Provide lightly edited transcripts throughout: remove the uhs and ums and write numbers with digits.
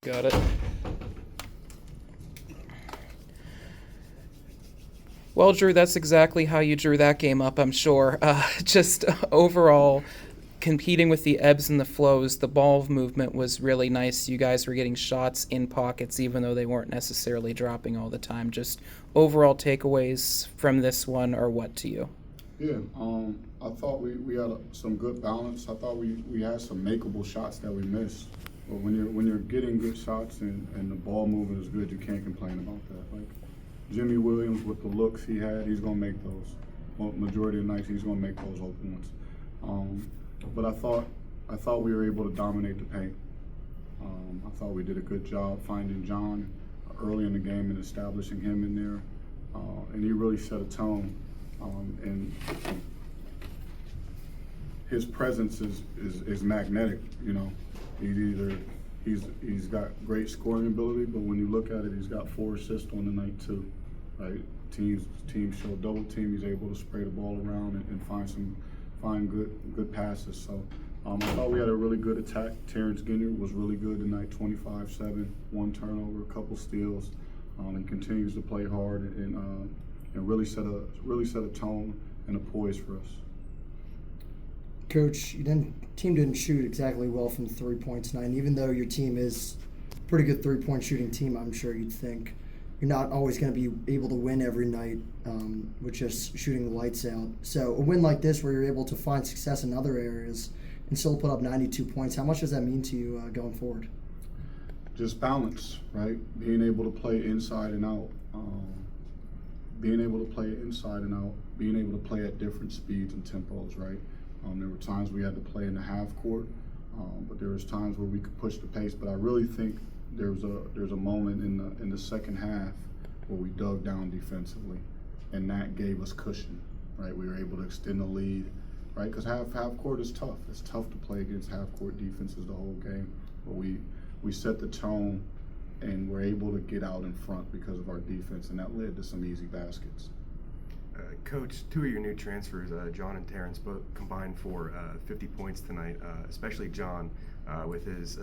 Got it. Well, Drew, that's exactly how you drew that game up, I'm sure. Just overall, competing with the ebbs and the flows, the ball movement was really nice. You guys were getting shots in pockets, even though they weren't necessarily dropping all the time. Just overall takeaways from this one are what to you? Yeah, I thought we had some good balance. I thought we had some makeable shots that we missed. But when you're getting good shots and the ball movement is good, you can't complain about that. Like Jimmy Williams with the looks he had, he's gonna make those. Well, majority of the nights he's gonna make those open ones. But I thought we were able to dominate the paint. I thought we did a good job finding John early in the game and establishing him in there, and he really set a tone. And his presence is magnetic. You know, he's got great scoring ability, but when you look at it, he's got 4 assists on the night too. Right? Teams show double team. He's able to spray the ball around and find good passes. So I thought we had a really good attack. Terrence Ginyard was really good tonight. 25-7, 1 turnover, a couple steals. He continues to play hard and really set a tone and a poise for us. Coach, team didn't shoot exactly well from the 3 points tonight. And even though your team is a pretty good 3-point shooting team, I'm sure you'd think you're not always going to be able to win every night with just shooting the lights out. So a win like this where you're able to find success in other areas and still put up 92 points, how much does that mean to you going forward? Just balance, right? Being able to play inside and out. Being able to play inside and out, being able to play at different speeds and tempos, right? There were times we had to play in the half court, but there was times where we could push the pace. But I really think there's a moment in the second half where we dug down defensively, and that gave us cushion, right? We were able to extend the lead, right? Because half court is tough. It's tough to play against half court defenses the whole game, but we set the tone. And we're able to get out in front because of our defense, and that led to some easy baskets. Coach, 2 of your new transfers, John and Terrence, both combined for 50 points tonight, especially John with his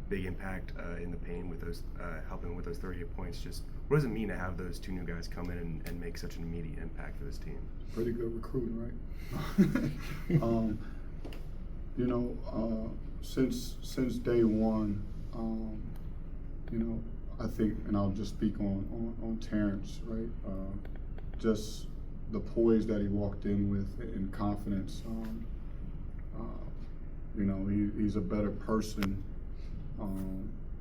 big impact in the paint with those, helping with those 38 points. Just what does it mean to have those 2 new guys come in and make such an immediate impact for this team? Pretty good recruiting, right? Since day one, I think, and I'll just speak on Terrence, right? Just the poise that he walked in with and confidence. He's a better person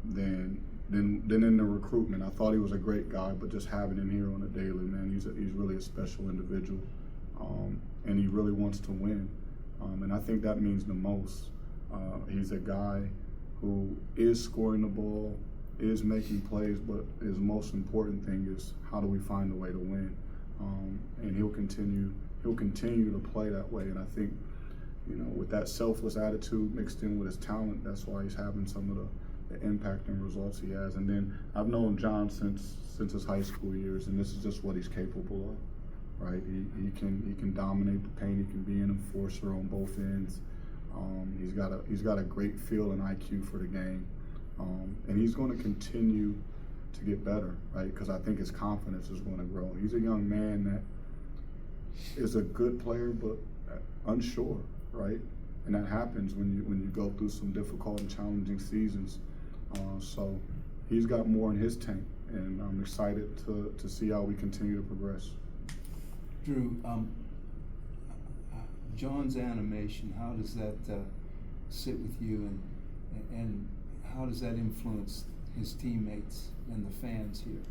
than in the recruitment. I thought he was a great guy, but just having him here on a daily, man, he's really a special individual, and he really wants to win, and I think that means the most. He's a guy who is scoring the ball, is making plays, but his most important thing is how do we find a way to win, and he'll continue to play that way. And I think, with that selfless attitude mixed in with his talent, that's why he's having some of the impact and results he has. And then I've known John since his high school years, and this is just what he's capable of, right? He can dominate the paint. He can be an enforcer on both ends. He's got a great feel and IQ for the game. And he's going to continue to get better, right? Because I think his confidence is going to grow. He's a young man that is a good player, but unsure, right? And that happens when you go through some difficult and challenging seasons. So he's got more in his tank, and I'm excited to see how we continue to progress. Drew, John's animation, how does that sit with you, and how does that influence his teammates and the fans here?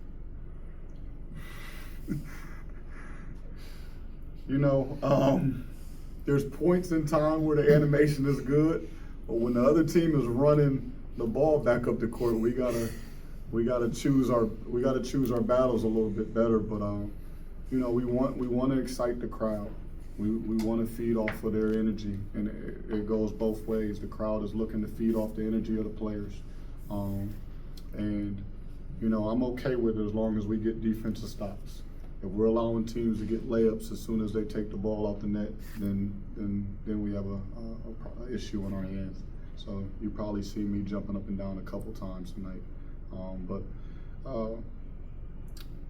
There's points in time where the animation is good, but when the other team is running the ball back up the court, we gotta choose our battles a little bit better. But we want to excite the crowd. We want to feed off of their energy, and it goes both ways. The crowd is looking to feed off the energy of the players, and I'm okay with it as long as we get defensive stops. If we're allowing teams to get layups as soon as they take the ball out the net, then we have a issue on our hands. So you probably see me jumping up and down a couple times tonight.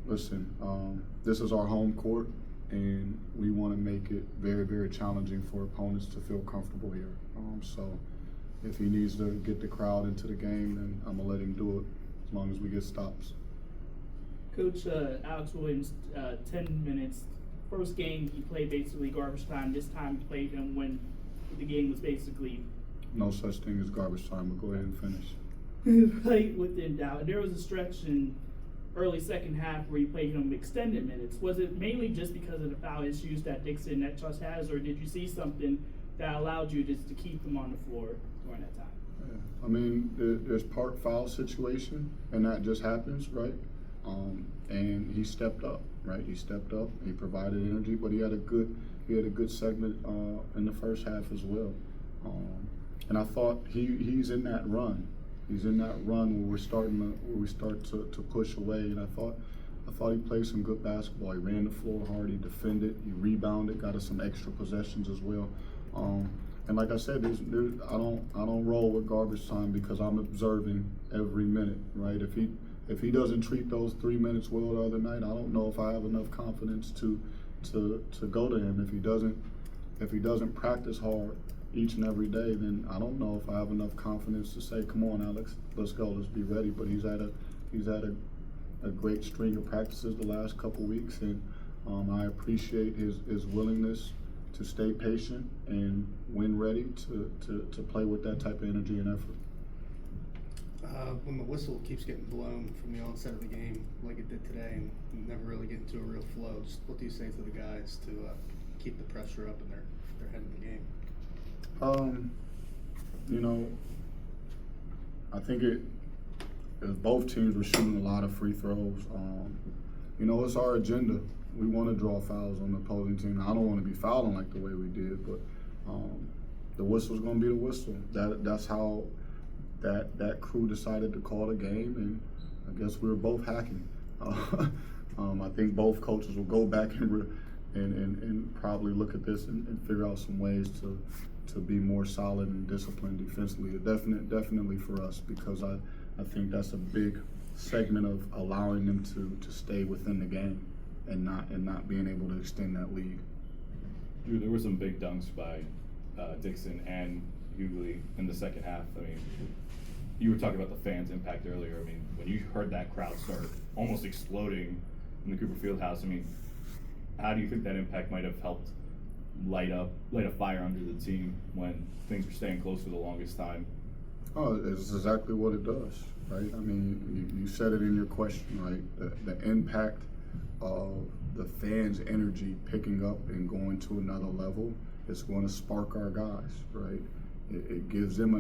Listen, this is our home court, and we want to make it very, very challenging for opponents to feel comfortable here. So if he needs to get the crowd into the game, then I'm going to let him do it as long as we get stops. Coach, Alex Williams, 10 minutes. First game, he played basically garbage time. This time, he played him when the game was basically. No such thing as garbage time, but go ahead and finish. Played within doubt. And there was a stretch in early second half where you played him extended minutes. Was it mainly just because of the foul issues that Dixon that Joyce has, or did you see something that allowed you just to keep him on the floor during that time? Yeah. I mean, there's part foul situation, and that just happens, right? And he stepped up, right? He stepped up. He provided energy, but he had a good segment in the first half as well. And I thought he's in that run. He's in that run where we start to push away. And I thought he played some good basketball. He ran the floor hard. He defended. He rebounded. Got us some extra possessions as well. And like I said, I don't roll with garbage time because I'm observing every minute, right? If he doesn't treat those 3 minutes well the other night, I don't know if I have enough confidence to go to him. If he doesn't practice hard each and every day, then I don't know if I have enough confidence to say, come on, Alex, let's go, let's be ready. But he's had a great string of practices the last couple weeks, and I appreciate his willingness to stay patient and when ready to play with that type of energy and effort. When the whistle keeps getting blown from the onset of the game, like it did today, and never really get into a real flow, just what do you say to the guys to keep the pressure up in their head in the game? I think both teams were shooting a lot of free throws. It's our agenda. We want to draw fouls on the opposing team. I don't want to be fouling like the way we did, but the whistle's going to be the whistle. That's how that crew decided to call the game, and I guess we were both hacking. I think both coaches will go back and probably look at this and figure out some ways to be more solid and disciplined defensively. Definitely for us, because I think that's a big segment of allowing them to stay within the game and not being able to extend that lead. Drew, there were some big dunks by Dixon and Hughley in the second half. I mean, you were talking about the fans' impact earlier. I mean, when you heard that crowd start almost exploding in the Cooper Fieldhouse, I mean, how do you think that impact might have helped light a fire under the team when things were staying close for the longest time? Oh, it's exactly what it does, right? I mean, you said it in your question, right? The impact of the fans' energy picking up and going to another level is going to spark our guys, right? It gives them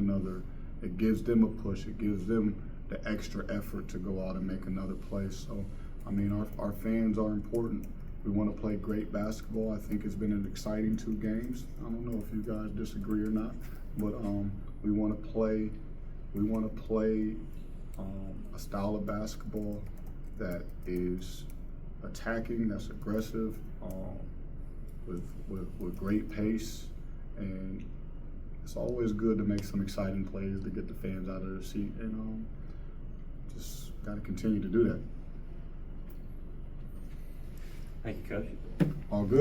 it gives them a push. It gives them the extra effort to go out and make another play. So, I mean, our fans are important. We want to play great basketball. I think it's been an exciting 2 games. I don't know if you guys disagree or not, but we want to play a style of basketball that is attacking, that's aggressive, with great pace, and it's always good to make some exciting plays to get the fans out of their seat, and just got to continue to do that. Thank you, Coach. All good.